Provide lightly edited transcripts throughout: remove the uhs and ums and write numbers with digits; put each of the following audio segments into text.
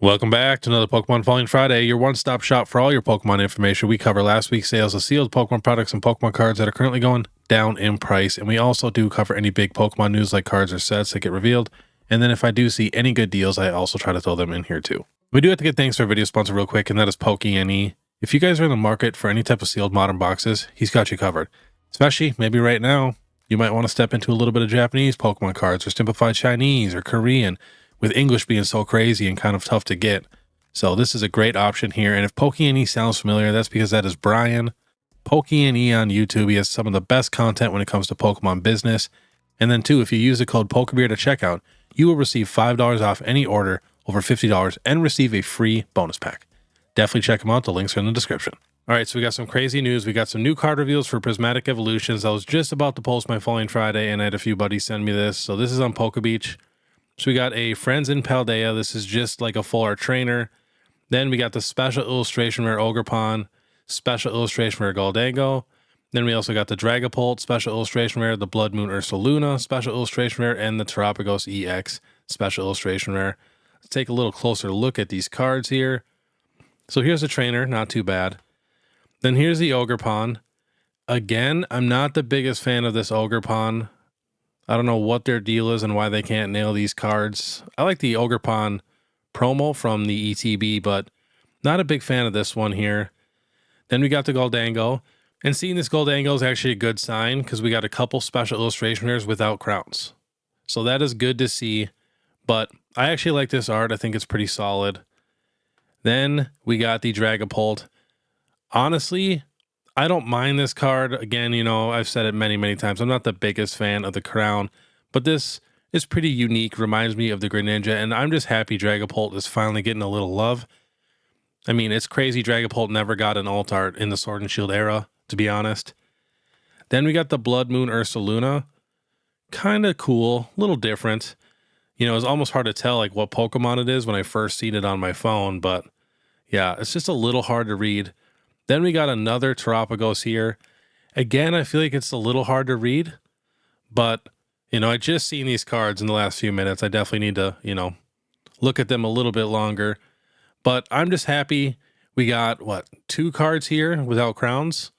Welcome back to another Pokemon Falling Friday, your one-stop shop for all your Pokemon information. We cover last week's sales of sealed Pokemon products and Pokemon cards that are currently going down in price. And we also do cover any big Pokemon news like cards or sets that get revealed. And then if I do see any good deals, I also try to throw them in here too. We do have to get thanks to our video sponsor real quick, and that is Poke.ne. If you guys are in the market for any type of sealed modern boxes, he's got you covered. Especially maybe right now, you might want to step into a little bit of Japanese Pokemon cards or simplified Chinese or Korean, with English being so crazy and kind of tough to get. So this is a great option here. And if Poke.ne sounds familiar, that's because that is Brian. Poke.ne on YouTube. He has some of the best content when it comes to Pokemon business. And then too, if you use the code PokeBeard at checkout, you will receive $5 off any order over $50 and receive a free bonus pack. Definitely check them out. The links are in the description. All right, so we got some crazy news. We got some new card reveals for Prismatic Evolutions. I was just about to post my Falling Friday, and I had a few buddies send me this. So this is on Poke Beach. So we got a Friends in Paldea. This is just like a full art trainer. Then we got the special illustration rare Ogerpon, special illustration rare Goldango. Then we also got the Dragapult, special illustration rare, the Blood Moon Ursaluna, special illustration rare, and the Terapagos EX, special illustration rare. Let's take a little closer look at these cards here. So here's the trainer, not too bad. Then here's the Ogerpon. Again, I'm not the biggest fan of this Ogerpon. I don't know what their deal is and why they can't nail these cards. I like the Ogerpon promo from the ETB, but not a big fan of this one here. Then we got the Goldango. And seeing this Goldango is actually a good sign because we got a couple special illustration rares without crowns. So that is good to see. But I actually like this art. I think it's pretty solid. Then we got the Dragapult. Honestly, I don't mind this card. Again, you know, I've said it many, many times. I'm not the biggest fan of the crown, but this is pretty unique. Reminds me of the Greninja, and I'm just happy Dragapult is finally getting a little love. I mean, it's crazy Dragapult never got an alt art in the Sword and Shield era, to be honest. Then we got the Blood Moon Ursaluna. Kind of cool, a little different. You know, it's almost hard to tell like what Pokemon it is when I first seen it on my phone, but yeah, it's just a little hard to read. Then we got another Terapagos here. Again, I feel like it's a little hard to read, but, you know, I just seen these cards in the last few minutes. I definitely need to, you know, look at them a little bit longer. But I'm just happy we got, what, 2 cards here without crowns?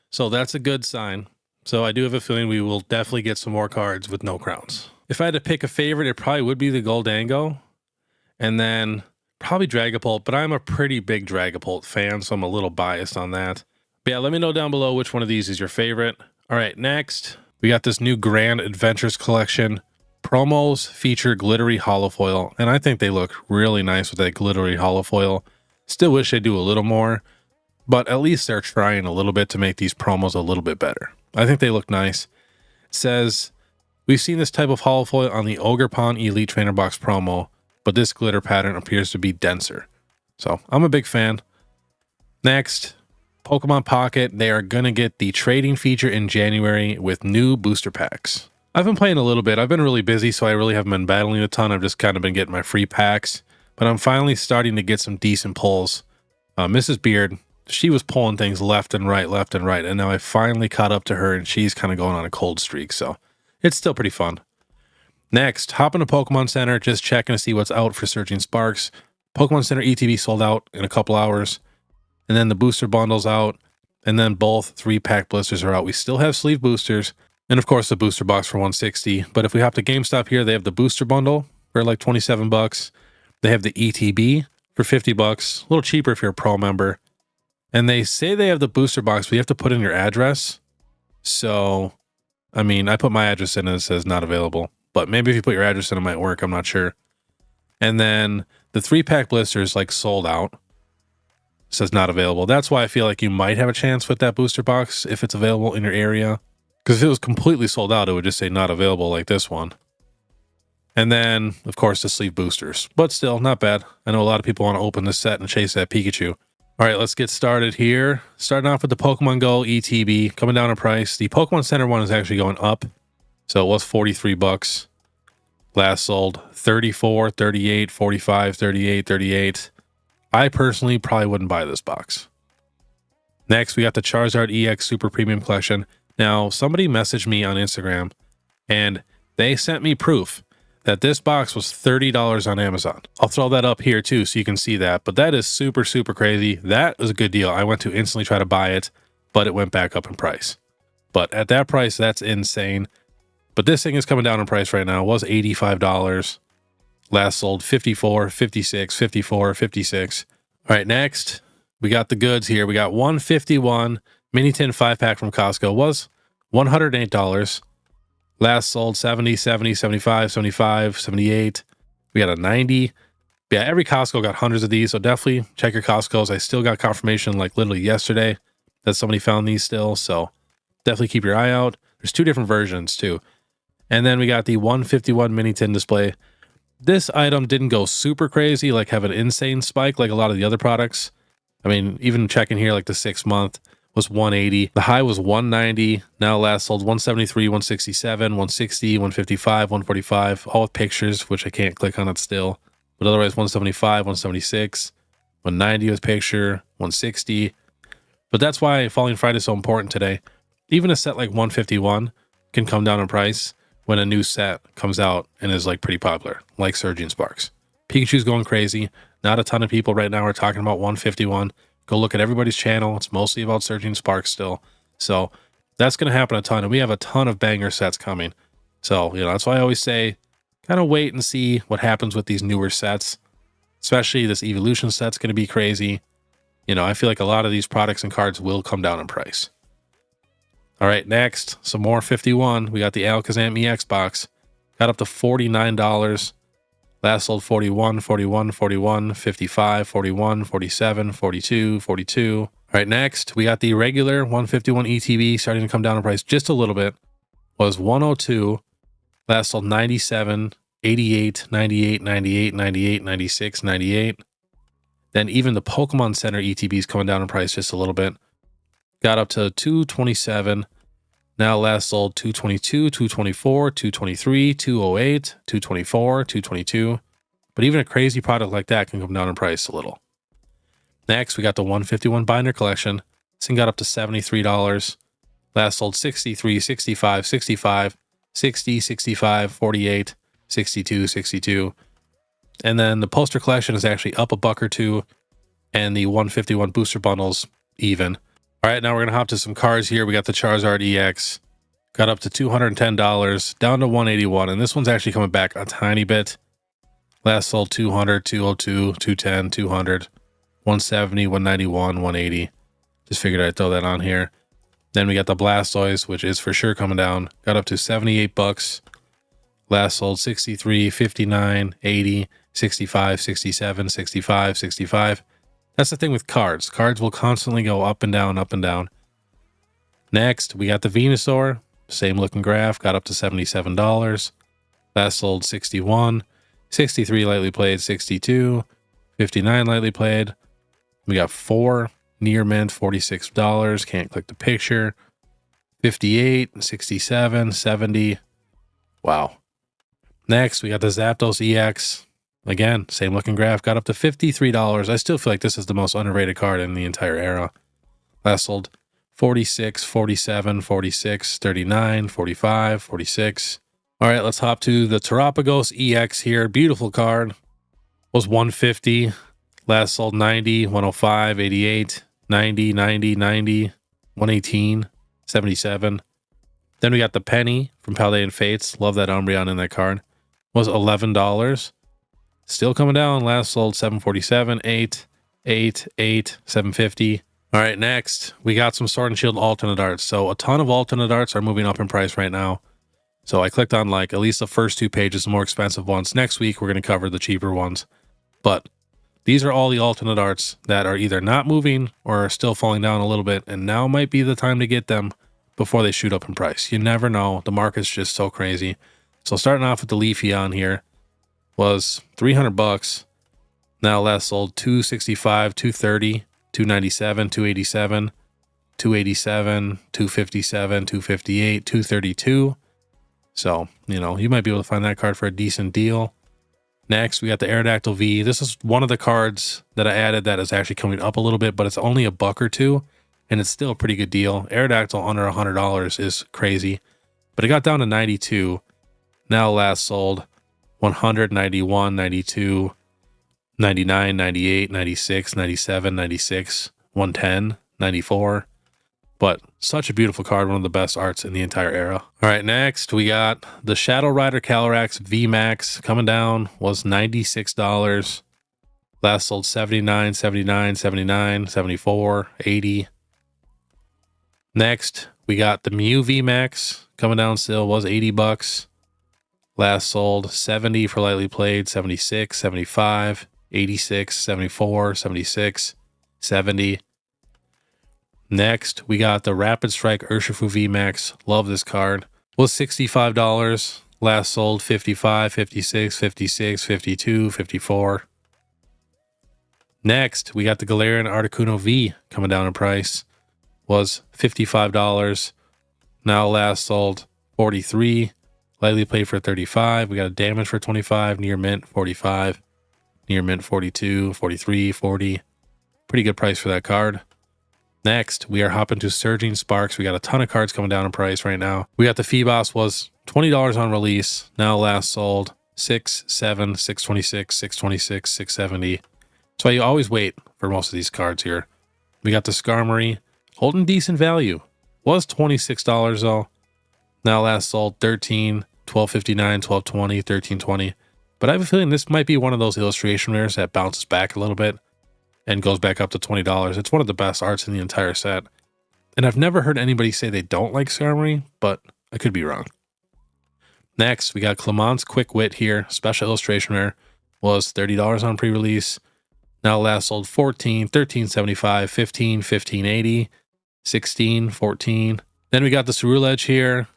So that's a good sign. So I do have a feeling we will definitely get some more cards with no crowns. If I had to pick a favorite, it probably would be the Goldango. And then probably Dragapult, but I'm a pretty big Dragapult fan, so I'm a little biased on that. But yeah, let me know down below which one of these is your favorite. All right, next, we got this new Grand Adventures collection. Promos feature glittery holofoil, and I think they look really nice with that glittery holofoil. Still wish they'd do a little more, but at least they're trying a little bit to make these promos a little bit better. I think they look nice. It says, we've seen this type of holofoil on the Ogerpon Elite Trainer Box promo, but this glitter pattern appears to be denser. So I'm a big fan. Next, Pokemon Pocket. They are going to get the trading feature in January with new booster packs. I've been playing a little bit. I've been really busy, so I really haven't been battling a ton. I've just kind of been getting my free packs, but I'm finally starting to get some decent pulls. Mrs. Beard, she was pulling things left and right, and now I finally caught up to her, and she's kind of going on a cold streak, so it's still pretty fun. Next, hop into Pokemon Center, just checking to see what's out for Searching Sparks. Pokemon Center ETB sold out in a couple hours, and then the booster bundle's out, and then both 3-pack blisters are out. We still have sleeve boosters, and of course the booster box for $160. But if we hop to GameStop here, they have the booster bundle for like $27. They have the ETB for $50, a little cheaper if you're a pro member. And they say they have the booster box, but you have to put in your address. So, I mean, I put my address in and it says not available. But maybe if you put your address in, it might work. I'm not sure. And then the 3-pack blister is like sold out. It says not available. That's why I feel like you might have a chance with that booster box if it's available in your area. Because if it was completely sold out, it would just say not available like this one. And then, of course, the sleeve boosters. But still, not bad. I know a lot of people want to open this set and chase that Pikachu. All right, let's get started here. Starting off with the Pokemon Go ETB, coming down in price. The Pokemon Center one is actually going up. So it was $43. Last sold 34, 38, 45, 38, 38. I personally probably wouldn't buy this box. Next, we got the Charizard EX Super Premium Collection. Now, somebody messaged me on Instagram, and they sent me proof that this box was $30 on Amazon. I'll throw that up here too so you can see that, but that is super, super crazy. That was a good deal. I went to instantly try to buy it, but it went back up in price. But at that price, that's insane. But this thing is coming down in price right now. It was $85. Last sold 54, 56, 54, 56. All right, next, we got the goods here. We got 151 mini tin 5-pack from Costco. It was $108. Last sold 70, 70, 75, 75, 78. We got a 90. Yeah, every Costco got hundreds of these, so definitely check your Costcos. I still got confirmation like literally yesterday that somebody found these still, so definitely keep your eye out. There's 2 different versions too. And then we got the 151 mini tin display. This item didn't go super crazy, like have an insane spike like a lot of the other products. I mean, even checking here, like the 6 month was 180. The high was 190. Now last sold 173, 167, 160, 155, 145, all with pictures, which I can't click on it still. But otherwise 175, 176, 190 with picture, 160. But that's why Falling Friday is so important today. Even a set like 151 can come down in price when a new set comes out and is like pretty popular, like Surging Sparks. Pikachu's going crazy. Not a ton of people right now are talking about 151. Go look at everybody's channel. It's mostly about Surging Sparks still. So that's going to happen a ton. And we have a ton of banger sets coming. So, that's why I always say, kind of wait and see what happens with these newer sets. Especially this Evolution set's going to be crazy. I feel like a lot of these products and cards will come down in price. All right, next, some more 51. We got the Alakazam EX box. Got up to $49. Last sold 41, 41, 41, 55, 41, 47, 42, 42. All right, next, we got the regular 151 ETB starting to come down in price just a little bit. Was 102. Last sold 97, 88, 98, 98, 98, 96, 98. Then even the Pokemon Center ETB is coming down in price just a little bit. Got up to 227. Now last sold 222, 224, 223, 208, 224, 222. But even a crazy product like that can come down in price a little. Next, we got the 151 binder collection. This thing got up to $73. Last sold 63, 65, 65, 60, 65, 48, 62, 62. And then the poster collection is actually up a buck or two. And the 151 booster bundles even. All right, now we're going to hop to some cards here. We got the Charizard EX. Got up to $210, down to $181. And this one's actually coming back a tiny bit. Last sold 200, 202, 210, 200, 170, 191, 180. Just figured I'd throw that on here. Then we got the Blastoise, which is for sure coming down. Got up to 78 bucks. Last sold 63, 59, 80, 65, 67, 65, 65. That's the thing with cards. Cards will constantly go up and down, up and down. Next, we got the Venusaur. Same looking graph. Got up to $77. Last sold 61. 63 lightly played, 62. 59 lightly played. We got 4 near mint, $46. Can't click the picture. 58, 67, 70. Wow. Next, we got the Zapdos EX. Again, same looking graph, got up to $53. I still feel like this is the most underrated card in the entire era. Last sold 46, 47, 46, 39, 45, 46. All right, let's hop to the Terapagos EX here. Beautiful card. Was 150. Last sold 90, 105, 88, 90, 90, 90, 118, 77. Then we got the Penny from Paldean Fates. Love that Umbreon in that card. Was $11. Still coming down. Last sold 747, 8, 8, 8, 750. All right, next, we got some Sword and Shield alternate arts. So a ton of alternate arts are moving up in price right now. So I clicked on like at least the first 2 pages, the more expensive ones. Next week, we're going to cover the cheaper ones. But these are all the alternate arts that are either not moving or are still falling down a little bit. And now might be the time to get them before they shoot up in price. You never know. The market's just so crazy. So starting off with the Leafeon here. Was 300 bucks. Now last sold 265, 230, 297, 287, 287, 257, 258, 232. So, you might be able to find that card for a decent deal. Next, we got the Aerodactyl V. This is one of the cards that I added that is actually coming up a little bit, but it's only a buck or two, and it's still a pretty good deal. Aerodactyl under $100 is crazy, but it got down to 92. Now last sold 100, 91, 92, 99, 98, 96, 97, 96, 110, 94. But such a beautiful card, one of the best arts in the entire era. All right, next we got the Shadow Rider Calyrex VMAX coming down, was $96. Last sold 79, 79, 79, 74, 80. Next, we got the Mew VMAX coming down still, was $80. Last sold 70 for lightly played, 76, 75, 86, 74, 76, 70. Next, we got the Rapid Strike Urshifu VMAX. Love this card. Was $65. Last sold 55, 56, 56, 52, 54. Next, we got the Galarian Articuno V coming down in price. Was $55. Now last sold 43. Lightly played for 35. We got a damage for 25. Near mint 45. Near mint 42, 43, 40. Pretty good price for that card. Next, we are hopping to Surging Sparks. We got a ton of cards coming down in price right now. We got the Feebas was $20 on release. Now last sold 6, 7, 626, 626, 670. So you always wait for most of these cards here. We got the Skarmory holding decent value. Was $26 though. Now last sold 13, 1259, 1220, 1320. But I have a feeling this might be one of those illustration rares that bounces back a little bit and goes back up to $20. It's one of the best arts in the entire set. And I've never heard anybody say they don't like Skarmory, but I could be wrong. Next, we got Clement's Quick Wit here. Special illustration rare. Was $30 on pre-release. Now last sold 14, 1375, 15, 1580, 16, 14. Then we got the Ceruledge here.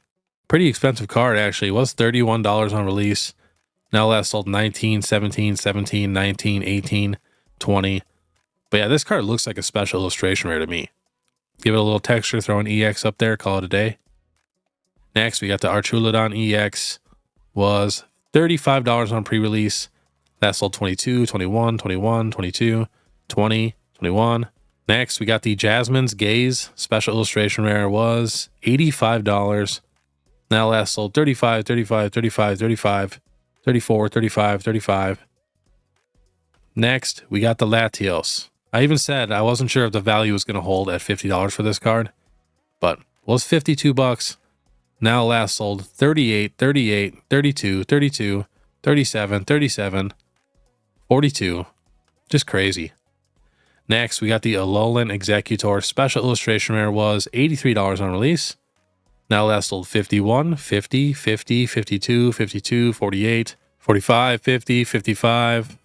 Pretty expensive card, actually. It was $31 on release. Now last sold 19, 17, 17, 19, 18, 20. But yeah, this card looks like a special illustration rare to me. Give it a little texture, throw an EX up there, call it a day. Next, we got the Archulodon EX. Was $35 on pre-release. That sold 22, 21, 21, 22, 20, 21. Next, we got the Jasmine's Gaze. Special illustration rare was $85. Now last sold 35, 35, 35, 35, 34, 35, 35. Next, we got the Latios. I even said I wasn't sure if the value was going to hold at $50 for this card, but was $52. Now last sold 38, 38, 32, 32, 37, 37, 42. Just crazy. Next, we got the Alolan Executor. Special illustration rare was $83 on release. Now last sold 51, 50, 50, 52, 52, 48, 45, 50, 55,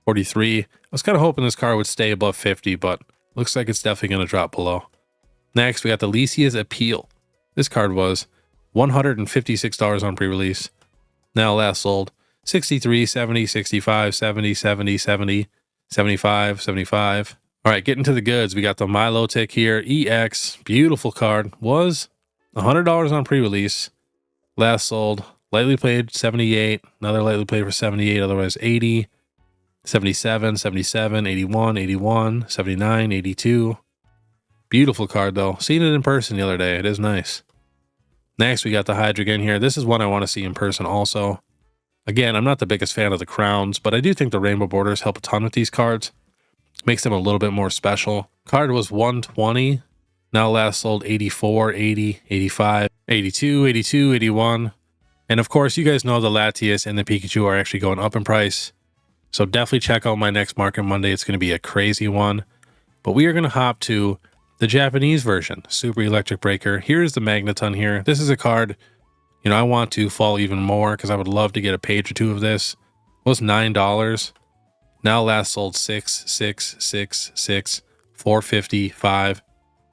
43. I was kind of hoping this card would stay above 50, but looks like it's definitely going to drop below. Next, we got the Lisia's Appeal. This card was $156 on pre-release. Now last sold 63, 70, 65, 70, 70, 70, 75, 75. All right, getting to the goods. We got the Milotic here. EX, beautiful card. Was $100 on pre-release. Last sold, lightly played 78. Another lightly played for 78, otherwise 80. 77, 77, 81, 81, 79, 82. Beautiful card though. Seen it in person the other day. It is nice. Next, we got the Hydreigon here. This is one I want to see in person also. Again, I'm not the biggest fan of the crowns, but I do think the rainbow borders help a ton with these cards. Makes them a little bit more special. Card was $120. Now last sold 84, 80, 85, 82, 82, 81. And of course, you guys know the Latias and the Pikachu are actually going up in price. So definitely check out my next Market Monday. It's going to be a crazy one. But we are going to hop to the Japanese version, Super Electric Breaker. Here's the Magneton here. This is a card, you know, I want to fall even more because I would love to get a page or two of this. It was $9. Now last sold 6, 6, 6, 6, 455,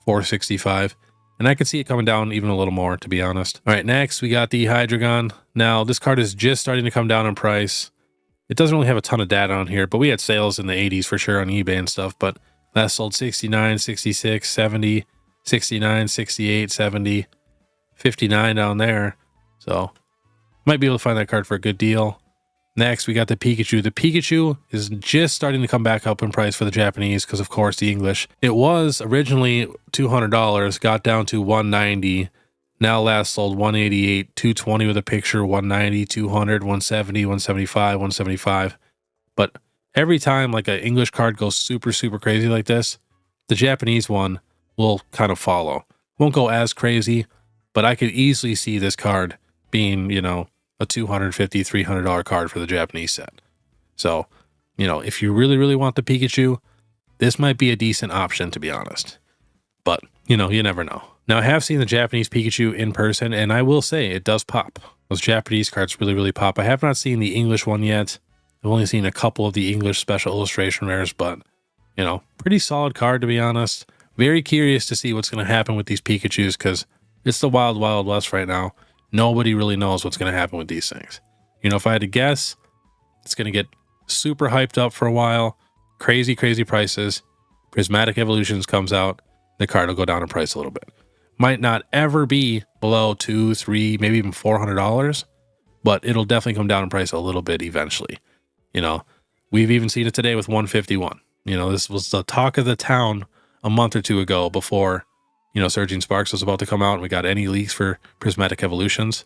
465. And I could see it coming down even a little more, to be honest. All right, next we got the Hydreigon. Now this card is just starting to come down in price. It doesn't really have a ton of data on here, but we had sales in the 80s for sure on eBay and stuff. But last sold 69, 66, 70, 69, 68, 70, 59 down there. So might be able to find that card for a good deal. Next, we got the Pikachu. The Pikachu is just starting to come back up in price for the Japanese because, of course, the English. It was originally $200, got down to $190. Now last sold 188, 220 with a picture, 190, 200, 170, 175, 175. But every time like an English card goes super, super crazy like this, the Japanese one will kind of follow. Won't go as crazy, but I could easily see this card being, you know, a $250, $300 card for the Japanese set. So, you know, if you really, really want the Pikachu, this might be a decent option, to be honest. But, you know, you never know. Now, I have seen the Japanese Pikachu in person, and I will say it does pop. Those Japanese cards really, really pop. I have not seen the English one yet. I've only seen a couple of the English special illustration rares, but, you know, pretty solid card, to be honest. Very curious to see what's going to happen with these Pikachus, because it's the wild, wild west right now. Nobody really knows what's going to happen with these things. You know, if I had to guess, it's going to get super hyped up for a while. Crazy, crazy prices. Prismatic Evolutions comes out. The card will go down in price a little bit. Might not ever be below $200, $300, maybe even $400, but it'll definitely come down in price a little bit eventually. You know, we've even seen it today with 151. You know, this was the talk of the town a month or two ago before, you know, Surging Sparks was about to come out and we got any leaks for Prismatic Evolutions.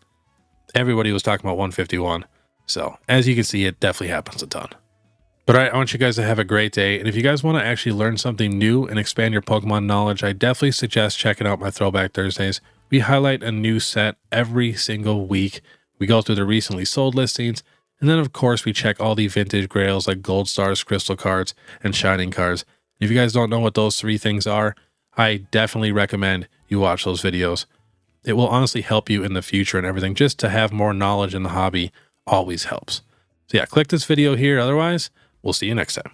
Everybody was talking about 151. So as you can see, it definitely happens a ton. But all right, I want you guys to have a great day. And if you guys want to actually learn something new and expand your Pokemon knowledge, I definitely suggest checking out my Throwback Thursdays. We highlight a new set every single week. We go through the recently sold listings. And then, of course, we check all the vintage grails like Gold Stars, Crystal cards, and Shining cards. If you guys don't know what those three things are, I definitely recommend you watch those videos. It will honestly help you in the future and everything. Just to have more knowledge in the hobby always helps. So yeah, click this video here. Otherwise, we'll see you next time.